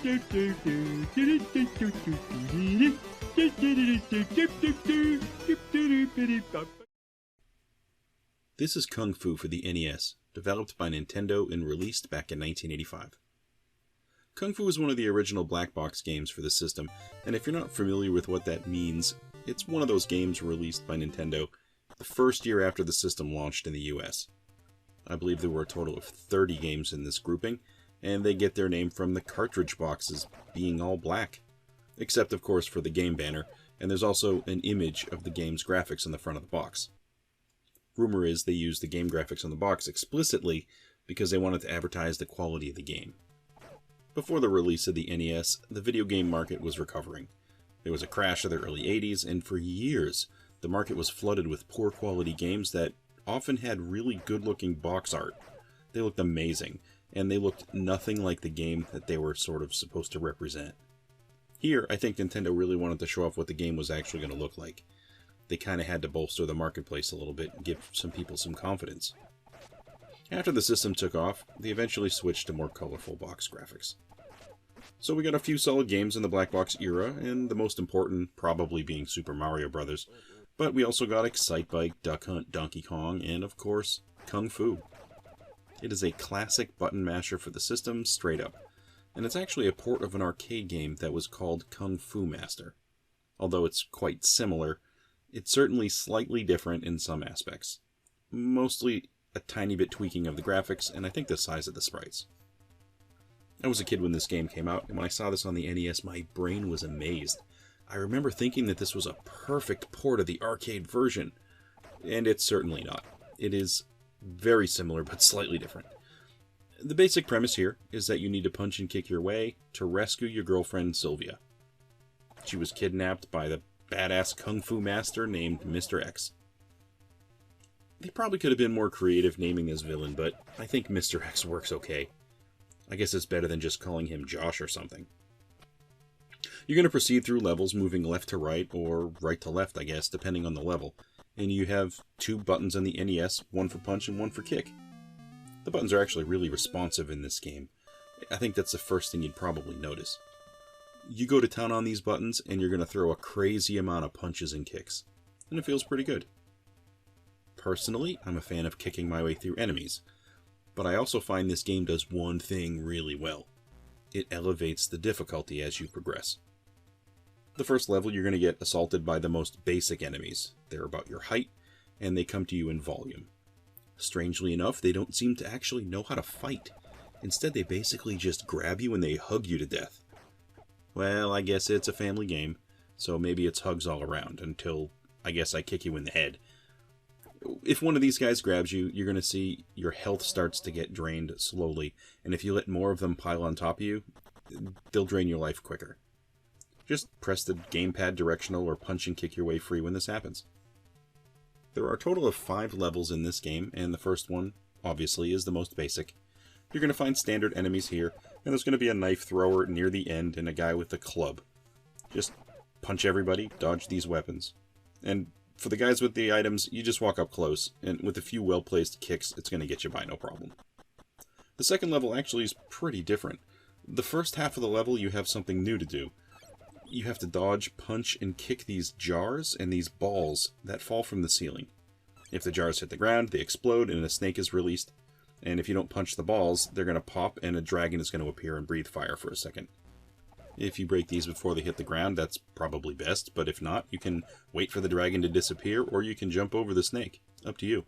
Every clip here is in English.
This is Kung Fu for the NES, developed by Nintendo and released back in 1985. Kung Fu is one of the original black box games for the system, and if you're not familiar with what that means, it's one of those games released by Nintendo the first year after the system launched in the US. I believe there were a total of 30 games in this grouping, and they get their name from the cartridge boxes being all black. Except, of course, for the game banner, and there's also an image of the game's graphics on the front of the box. Rumor is they used the game graphics on the box explicitly because they wanted to advertise the quality of the game. Before the release of the NES, the video game market was recovering. There was a crash of the early 80s, and for years, the market was flooded with poor quality games that often had really good-looking box art. They looked amazing, and they looked nothing like the game that they were sort of supposed to represent. Here, I think Nintendo really wanted to show off what the game was actually going to look like. They kind of had to bolster the marketplace a little bit and give some people some confidence. After the system took off, they eventually switched to more colorful box graphics. So we got a few solid games in the black box era, and the most important probably being Super Mario Bros. But we also got Excitebike, Duck Hunt, Donkey Kong, and of course, Kung Fu. It is a classic button masher for the system, straight up. And it's actually a port of an arcade game that was called Kung Fu Master. Although it's quite similar, it's certainly slightly different in some aspects. Mostly a tiny bit tweaking of the graphics, and I think the size of the sprites. I was a kid when this game came out, and when I saw this on the NES, my brain was amazed. I remember thinking that this was a perfect port of the arcade version, and it's certainly not. It is very similar, but slightly different. The basic premise here is that you need to punch and kick your way to rescue your girlfriend, Sylvia. She was kidnapped by the badass Kung Fu master named Mr. X. They probably could have been more creative naming this villain, but I think Mr. X works okay. I guess it's better than just calling him Josh or something. You're going to proceed through levels moving left to right, or right to left, I guess, depending on the level. And you have two buttons on the NES, one for punch and one for kick. The buttons are actually really responsive in this game. I think that's the first thing you'd probably notice. You go to town on these buttons, and you're going to throw a crazy amount of punches and kicks. And it feels pretty good. Personally, I'm a fan of kicking my way through enemies. But I also find this game does one thing really well. It elevates the difficulty as you progress. The first level, you're going to get assaulted by the most basic enemies. They're about your height, and they come to you in volume. Strangely enough, they don't seem to actually know how to fight. Instead, they basically just grab you and they hug you to death. Well, I guess it's a family game, so maybe it's hugs all around, until I guess I kick you in the head. If one of these guys grabs you, you're going to see your health starts to get drained slowly, and if you let more of them pile on top of you, they'll drain your life quicker. Just press the gamepad directional or punch and kick your way free when this happens. There are a total of 5 levels in this game, and the first one, obviously, is the most basic. You're going to find standard enemies here, and there's going to be a knife thrower near the end and a guy with a club. Just punch everybody, dodge these weapons. And for the guys with the items, you just walk up close, and with a few well-placed kicks, it's going to get you by no problem. The second level actually is pretty different. The first half of the level, you have something new to do. You have to dodge, punch, and kick these jars and these balls that fall from the ceiling. If the jars hit the ground, they explode and a snake is released. And if you don't punch the balls, they're going to pop and a dragon is going to appear and breathe fire for a second. If you break these before they hit the ground, that's probably best, but if not, you can wait for the dragon to disappear, or you can jump over the snake. Up to you.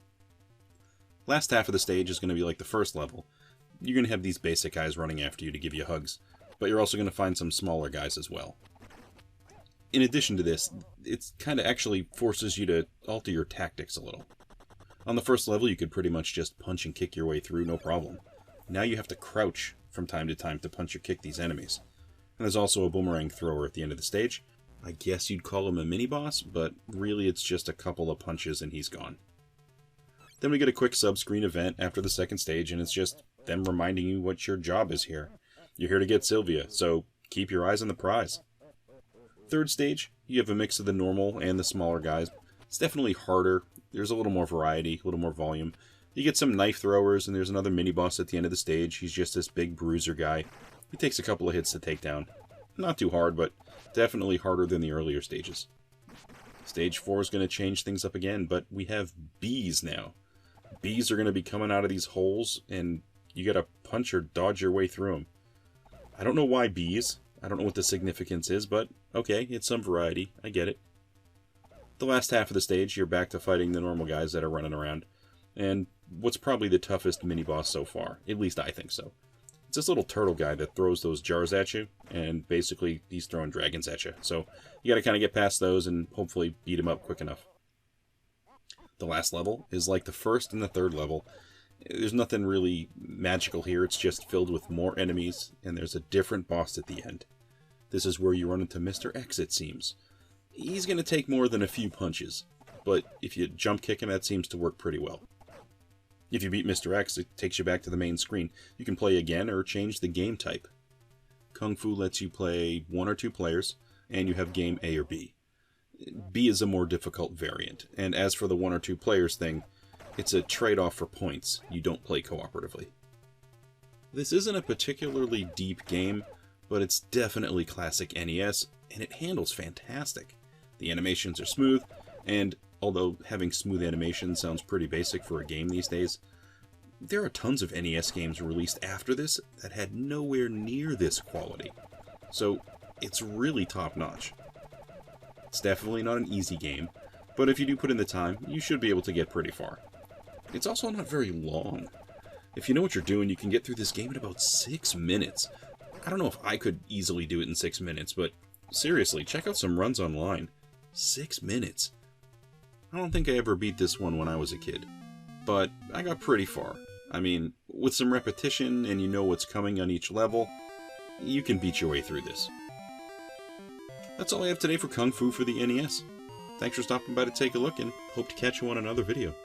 Last half of the stage is going to be like the first level. You're going to have these basic guys running after you to give you hugs, but you're also going to find some smaller guys as well. In addition to this, it kind of actually forces you to alter your tactics a little. On the first level, you could pretty much just punch and kick your way through, no problem. Now you have to crouch from time to time to punch or kick these enemies. And there's also a boomerang thrower at the end of the stage. I guess you'd call him a mini-boss, but really it's just a couple of punches and he's gone. Then we get a quick sub-screen event after the second stage, and it's just them reminding you what your job is here. You're here to get Sylvia, so keep your eyes on the prize. Third stage, you have a mix of the normal and the smaller guys. It's definitely harder. There's a little more variety, a little more volume. You get some knife throwers, and there's another mini-boss at the end of the stage. He's just this big bruiser guy. It takes a couple of hits to take down. Not too hard, but definitely harder than the earlier stages. Stage 4 is going to change things up again, but we have bees now. Bees are going to be coming out of these holes, and you got to punch or dodge your way through them. I don't know why bees. I don't know what the significance is, but okay, it's some variety. I get it. The last half of the stage, you're back to fighting the normal guys that are running around, and what's probably the toughest mini-boss so far. At least I think so. It's this little turtle guy that throws those jars at you, and basically he's throwing dragons at you. So you gotta kind of get past those and hopefully beat him up quick enough. The last level is like the first and the third level. There's nothing really magical here, it's just filled with more enemies, and there's a different boss at the end. This is where you run into Mr. X, it seems. He's gonna take more than a few punches, but if you jump kick him, that seems to work pretty well. If you beat Mr. X, it takes you back to the main screen. You can play again or change the game type. Kung Fu lets you play 1 or 2 players, and you have game A or B. B is a more difficult variant, and as for the 1 or 2 players thing, it's a trade-off for points. You don't play cooperatively. This isn't a particularly deep game, but it's definitely classic NES, and it handles fantastic. The animations are smooth, and although having smooth animation sounds pretty basic for a game these days, there are tons of NES games released after this that had nowhere near this quality. So it's really top-notch. It's definitely not an easy game, but if you do put in the time, you should be able to get pretty far. It's also not very long. If you know what you're doing, you can get through this game in about 6 minutes. I don't know if I could easily do it in 6 minutes, but seriously, check out some runs online. 6 minutes. I don't think I ever beat this one when I was a kid, but I got pretty far. I mean, with some repetition and you know what's coming on each level, you can beat your way through this. That's all I have today for Kung Fu for the NES. Thanks for stopping by to take a look, and hope to catch you on another video.